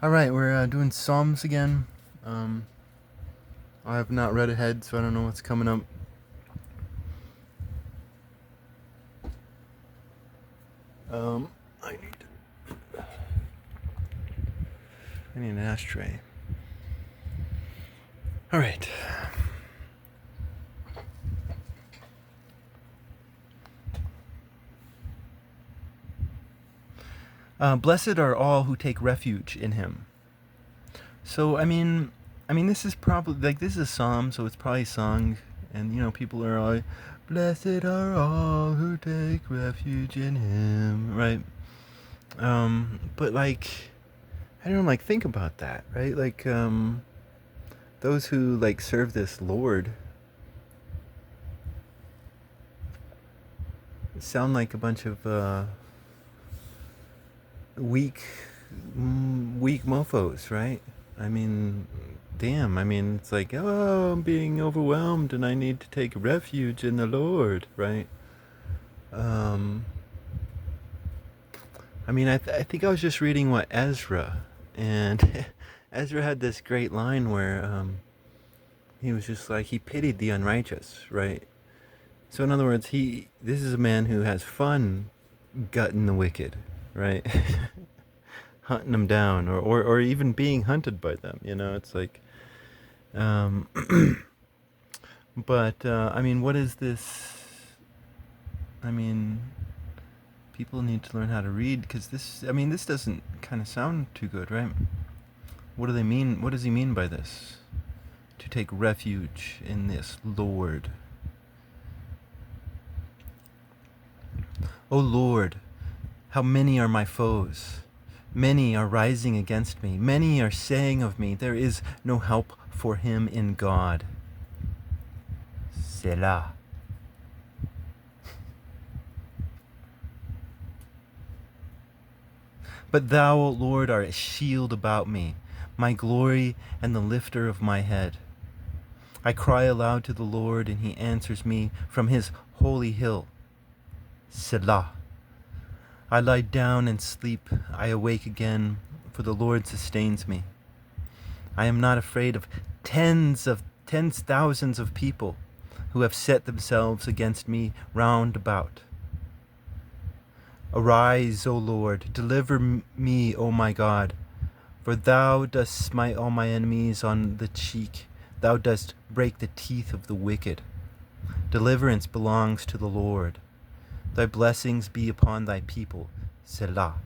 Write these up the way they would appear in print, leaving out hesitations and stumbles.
All right, we're doing Psalms again. Um, I have not read ahead, so I don't know what's coming up. Um, I need I need an ashtray. All right. Blessed are all who take refuge in Him. So I mean, this is probably like this is a psalm, so it's probably sung, and people are all, blessed are all who take refuge in Him, right? But like, I don't know, like think about that, right? Like, those who like serve this Lord sound like a bunch of weak, weak mofo's, right? I mean, damn. I mean, it's like, oh, I'm being overwhelmed, and I need to take refuge in the Lord, right? Um, I mean, I think I was just reading what Ezra, and Ezra had this great line where he was just like he pitied the unrighteous, right? So in other words, this is a man who has fun gutting the wicked, right? Hunting them down, or even being hunted by them. It's like, um, but I mean, what is this? I mean, people need to learn how to read because this. I mean, this doesn't kind of sound too good, right? What do they mean? What does he mean by this? To take refuge in this Lord. O Lord, how many are my foes? Many are rising against me. Many are saying of me, there is no help for him in God. Selah. But thou, O Lord, art a shield about me, my glory and the lifter of my head. I cry aloud to the Lord, and he answers me from his holy hill. Selah. I lie down and sleep. I awake again, for the Lord sustains me. I am not afraid of tens thousands of people who have set themselves against me round about. Arise, O Lord, deliver me, O my God, for thou dost smite all my enemies on the cheek. Thou dost break the teeth of the wicked. Deliverance belongs to the Lord. Thy blessings be upon thy people. Selah.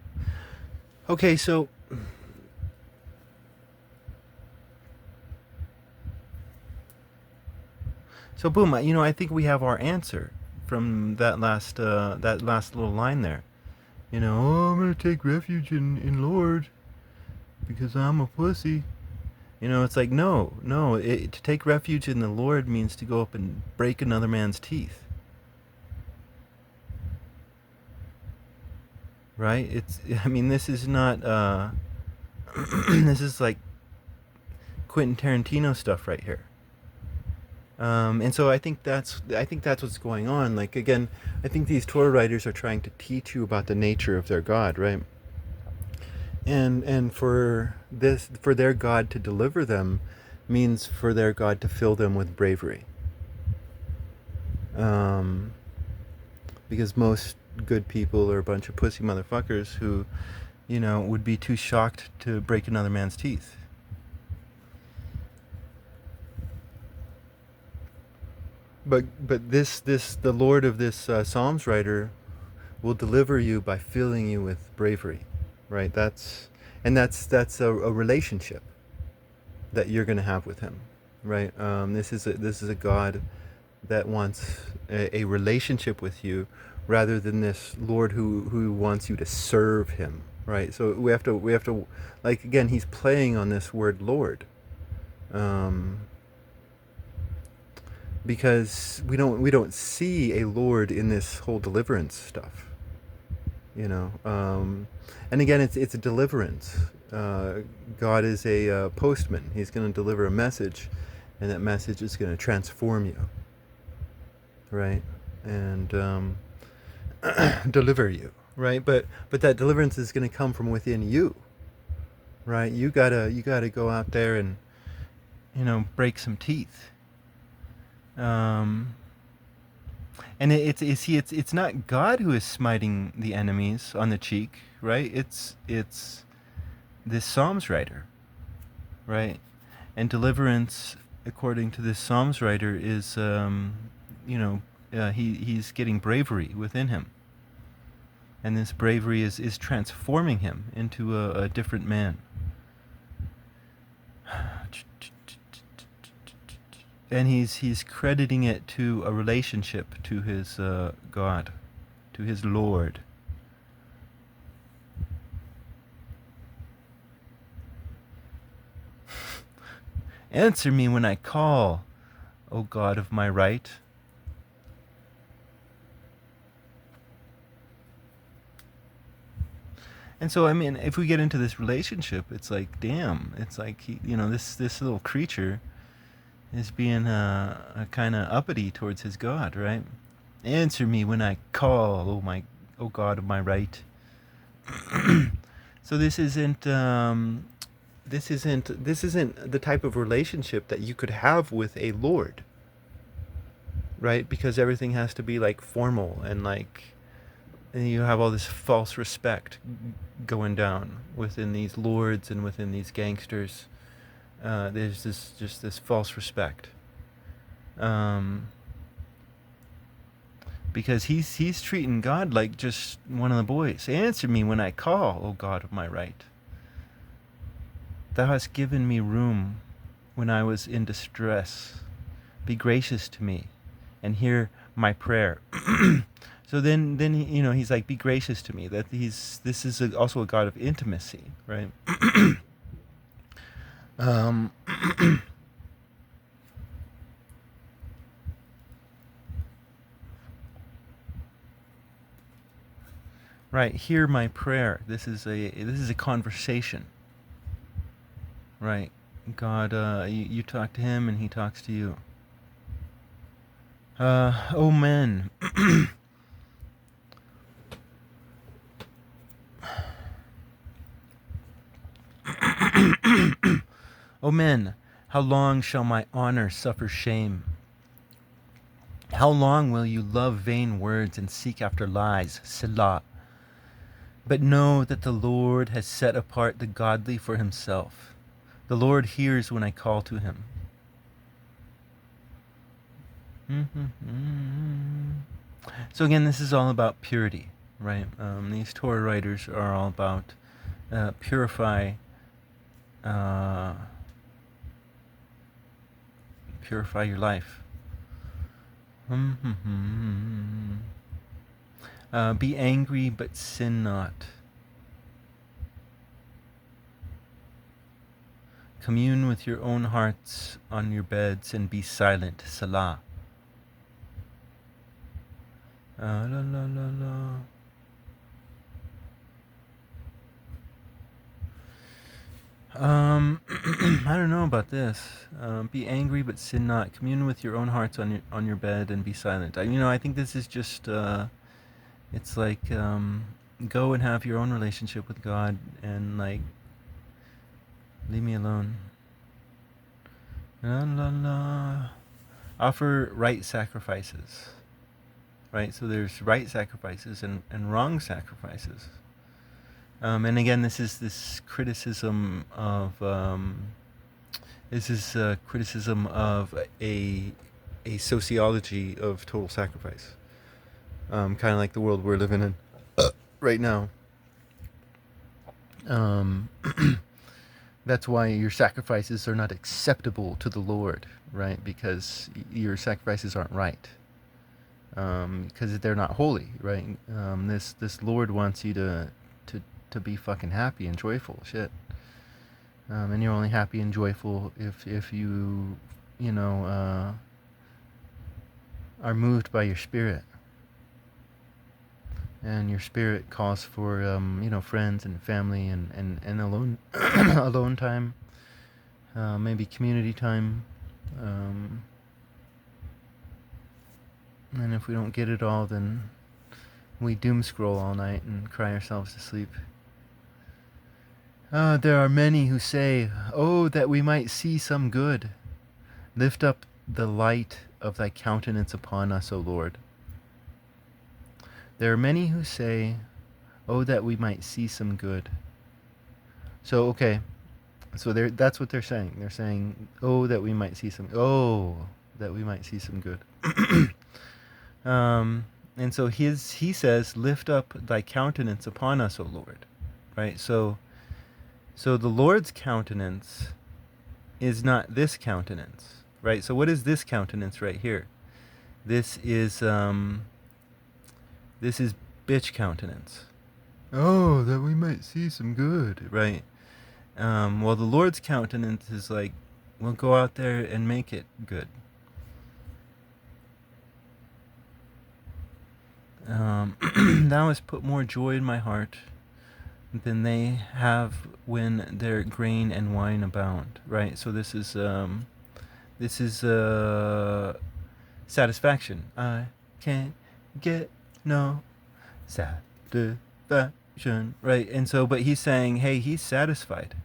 Okay, so boom, I think we have our answer from that last little line there. Oh, I'm gonna take refuge in Lord because I'm a pussy. It's like no. To take refuge in the Lord means to go up and break another man's teeth, right? I mean, this is not. This is like Quentin Tarantino stuff right here. And so I think that's what's going on. Like again, I think these Torah writers are trying to teach you about the nature of their God, right? And for their God to deliver them means for their God to fill them with bravery. Um, because most good people are a bunch of pussy motherfuckers who, would be too shocked to break another man's teeth. But this the Lord of this Psalms writer will deliver you by filling you with bravery, right? That's a relationship that you're going to have with Him, right? This is a God that wants a relationship with you, rather than this Lord who wants you to serve Him, right? So we have to like again, He's playing on this word Lord, um, because we don't see a Lord in this whole deliverance stuff. And again, it's a deliverance. God is a postman. He's going to deliver a message, and that message is going to transform you, right? And deliver you, right? But that deliverance is going to come from within you, right? You gotta go out there and, break some teeth. Um, and it's not God who is smiting the enemies on the cheek, right? It's this Psalms writer, right? And deliverance, according to this Psalms writer, is you know he's getting bravery within him, and this bravery is transforming him into a different man. And he's crediting it to a relationship to his God, to his Lord. Answer me when I call, O God of my right. And so, I mean, if we get into this relationship, it's like, damn, it's like this little creature is being a kind of uppity towards his God, right? Answer me when I call, O God of my right. So this isn't the type of relationship that you could have with a lord, right? Because everything has to be like formal and you have all this false respect going down within these lords and within these gangsters. There's this false respect, um, because he's treating God like just one of the boys. Answer me when I call, O God of my right. Thou hast given me room when I was in distress. Be gracious to me and hear my prayer. So then he's like, be gracious to me. This is also a God of intimacy, right? um, right. Hear my prayer. This is a conversation, right? God, you talk to him and he talks to you. Oh men. O men, how long shall my honor suffer shame? How long will you love vain words and seek after lies? Selah. But know that the Lord has set apart the godly for himself. The Lord hears when I call to him. So again, this is all about purity, right? These Torah writers are all about purify your life. Be angry, but sin not. Commune with your own hearts on your beds and be silent. Salah. La la la la. I don't know about this. Be angry but sin not. Commune with your own hearts on your bed and be silent. I think this is just. It's like go and have your own relationship with God and like leave me alone. La la la. Offer right sacrifices. Right. So there's right sacrifices and wrong sacrifices. And again, this is this criticism of a sociology of total sacrifice, kind of like the world we're living in right now. Um, that's why your sacrifices are not acceptable to the Lord, right? Because your sacrifices aren't right. Because they're not holy, right? This Lord wants you to be fucking happy and joyful, shit. And you're only happy and joyful if you are moved by your spirit, and your spirit calls for friends and family and alone alone time, maybe community time, and if we don't get it all, then we doom scroll all night and cry ourselves to sleep. There are many who say, "Oh, that we might see some good. Lift up the light of thy countenance upon us, O Lord." There are many who say, "Oh, that we might see some good." So, okay. So that's what they're saying. They're saying, "Oh, that we might see some. Oh, that we might see some good." um, and so he says, "Lift up thy countenance upon us, O Lord." Right. So the Lord's countenance is not this countenance. Right. So what is this countenance right here? This is bitch countenance. Oh, that we might see some good. Right. Well, the Lord's countenance is like, we'll go out there and make it good. Thou hast put more joy in my heart than they have when their grain and wine abound. Right. So this is satisfaction. I can't get no satisfaction. Right. And so, but he's saying, hey, he's satisfied.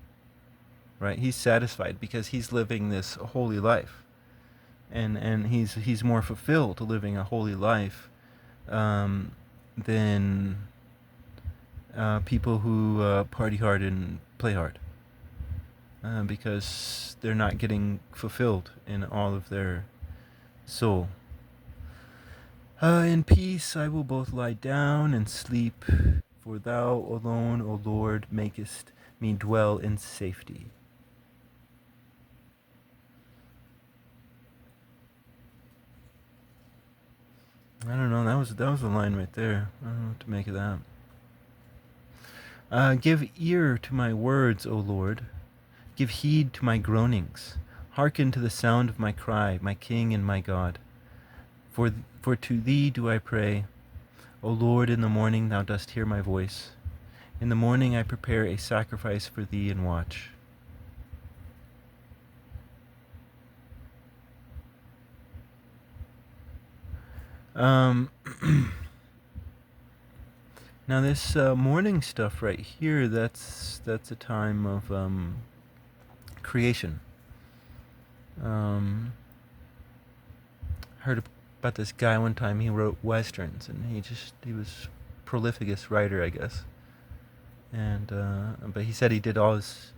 Right. He's satisfied because he's living this holy life. And he's more fulfilled living a holy life than people who party hard and play hard, because they're not getting fulfilled in all of their soul. In peace I will both lie down and sleep, for thou alone, O Lord, makest me dwell in safety. I don't know. That was the line right there. I don't know what to make of that. Give ear to my words, O Lord. Give heed to my groanings. Hearken to the sound of my cry, my King and my God. For to thee do I pray. O Lord, in the morning thou dost hear my voice. In the morning I prepare a sacrifice for thee and watch. Now this morning stuff right here, that's a time of creation. Heard about this guy one time. He wrote westerns, and he was prolificest writer, I guess. And but he said he did all his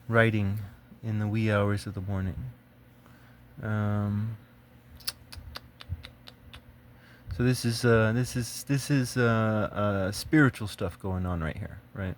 writing in the wee hours of the morning. So this is spiritual stuff going on right here, right?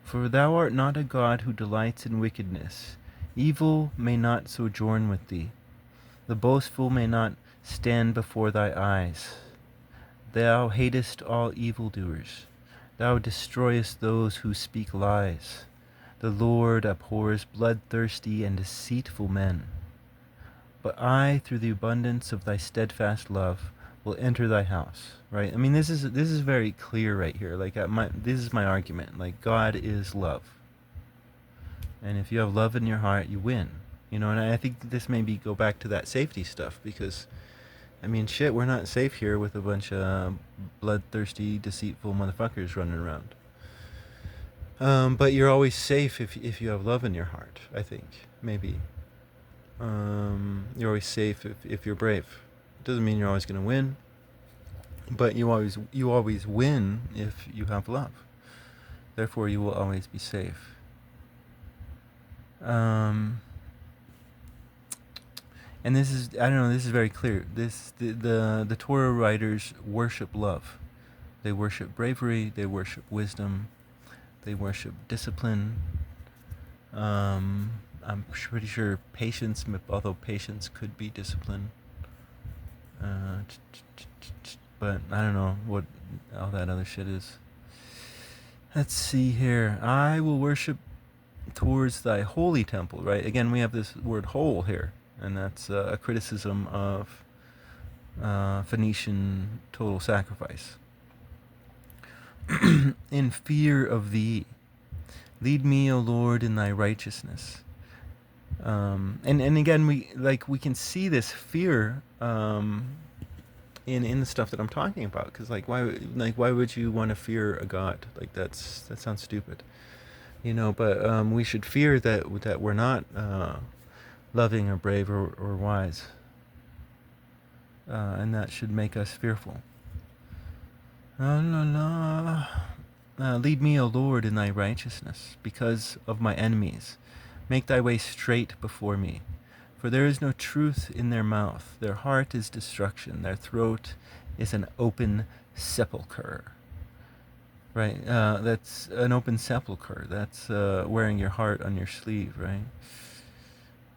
For thou art not a God who delights in wickedness. Evil may not sojourn with thee. The boastful may not stand before thy eyes. Thou hatest all evildoers. Thou destroyest those who speak lies. The Lord abhors bloodthirsty and deceitful men. But I, through the abundance of thy steadfast love, will enter thy house. Right? I mean, this is very clear right here. Like this is my argument. Like, God is love, and if you have love in your heart, you win. You know, and I think this maybe go back to that safety stuff, because, I mean, shit, we're not safe here with a bunch of bloodthirsty, deceitful motherfuckers running around. But you're always safe if you have love in your heart, I think, maybe. You're always safe if you're brave. It doesn't mean you're always going to win, but you always win if you have love. Therefore, you will always be safe. And this is, I don't know, this is very clear. The Torah writers worship love. They worship bravery. They worship wisdom. They worship discipline. I'm pretty sure patience, although patience could be discipline. But I don't know what all that other shit is. Let's see here. I will worship towards thy holy temple, right? Again, we have this word whole here, and that's a criticism of Phoenician total sacrifice. In fear of thee. Lead me, O Lord, in thy righteousness. And again, we can see this fear in the stuff that I'm talking about, because why would you want to fear a God? Like that sounds stupid, But we should fear that we're not loving or brave or wise, and that should make us fearful. La, la, la. Lead me, O Lord, in thy righteousness, because of my enemies. Make thy way straight before me. For there is no truth in their mouth. Their heart is destruction. Their throat is an open sepulchre. Right? That's an open sepulchre. That's wearing your heart on your sleeve, right?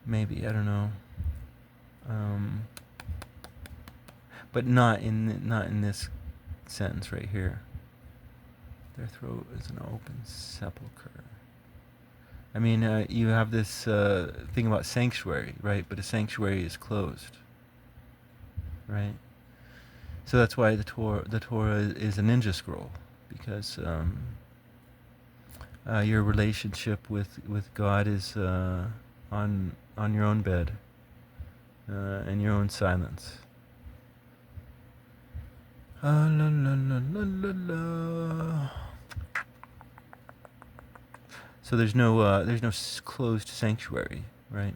Maybe, I don't know. But not in this sentence right here. Their throat is an open sepulchre. I mean, you have this thing about sanctuary, right? But a sanctuary is closed, right? So that's why the Torah is a ninja scroll, because your relationship with God is on your own bed, in your own silence. La la la la la la. So there's no closed sanctuary, right?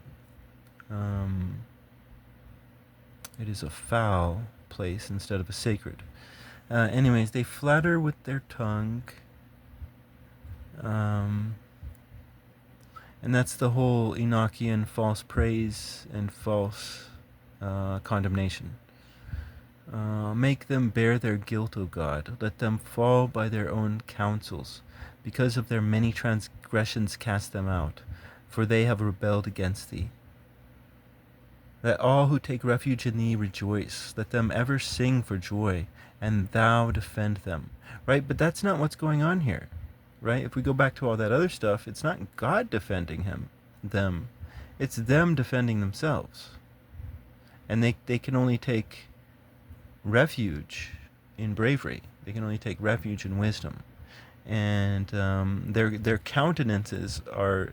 It is a foul place instead of a sacred. Anyways, they flatter with their tongue, and that's the whole Enochian false praise and false condemnation. Make them bear their guilt, O God. Let them fall by their own counsels. Because of their many transgressions cast them out, for they have rebelled against thee. Let all who take refuge in thee rejoice. Let them ever sing for joy, and thou defend them. Right? But that's not what's going on here. Right? If we go back to all that other stuff, it's not God defending them. It's them defending themselves. And they can only take refuge in bravery. They can only take refuge in wisdom. And their countenances are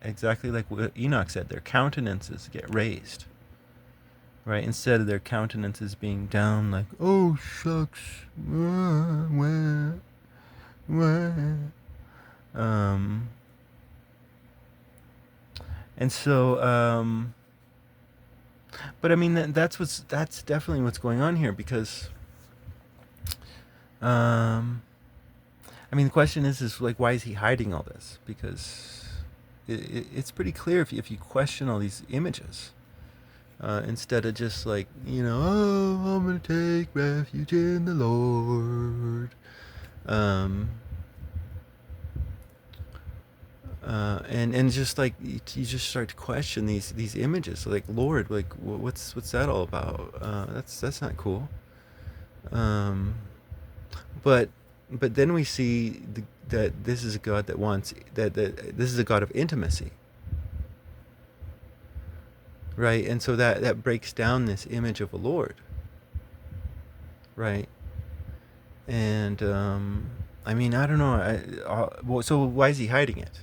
exactly like what Enoch said. Their countenances get raised, right? Instead of their countenances being down, like, oh shucks, wah. And so, but I mean that's definitely what's going on here, because I mean, the question is like, why is he hiding all this? Because it's pretty clear if you question all these images, instead of just like, oh, I'm going to take refuge in the Lord. And just like, you just start to question these images. Like, Lord, like, what's that all about? That's not cool. But then we see that this is a God that wants that this is a God of intimacy, right? And so that breaks down this image of a Lord, right? And I mean, I don't know. So why is he hiding it?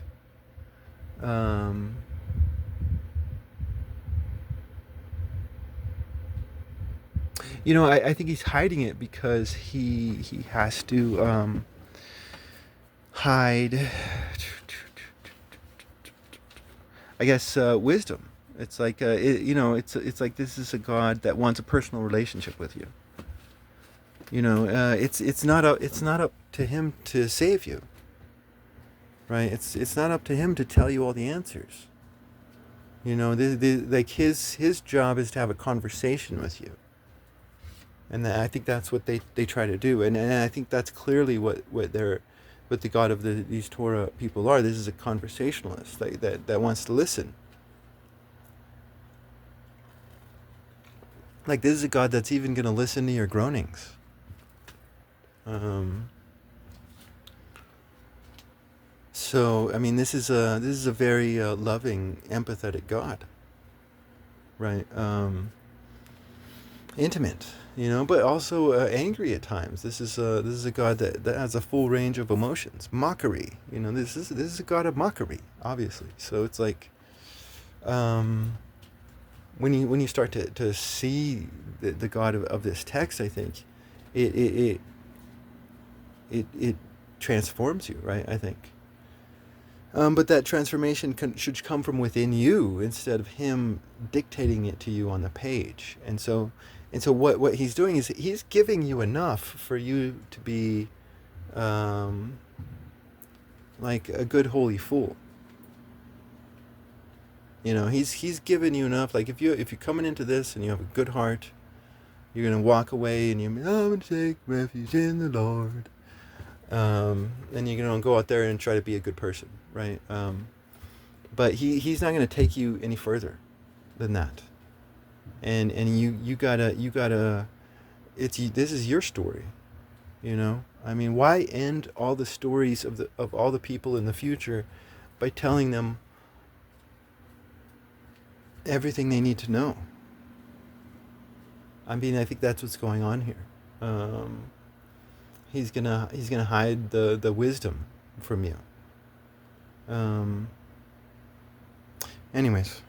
I think he's hiding it because he has to hide, I guess, wisdom. It's like it's like, this is a God that wants a personal relationship with you. It's not up to him to save you, right? It's not up to him to tell you all the answers. Like his job is to have a conversation with you. And I think that's what they try to do, and I think that's clearly what the God of these Torah people are. This is a conversationalist that wants to listen. Like, this is a God that's even going to listen to your groanings. So I mean, this is a very loving, empathetic God, right? Intimate. but also angry at times. This is a God that has a full range of emotions. Mockery, this is a God of mockery, obviously. So it's like, um, when you start to see the God of this text, I think it it it it transforms you, right? I think. But that transformation should come from within you instead of him dictating it to you on the page. And so what he's doing is he's giving you enough for you to be, um, like a good holy fool. He's given you enough. Like if you're coming into this and you have a good heart, you're gonna walk away and I'm gonna take refuge in the Lord. And you're gonna go out there and try to be a good person, right? But he's not gonna take you any further than that. And you gotta this is your story. I mean, why end all the stories of all the people in the future by telling them everything they need to know? I mean, I think that's what's going on here. um, he's gonna hide the wisdom from you. um, Anyways,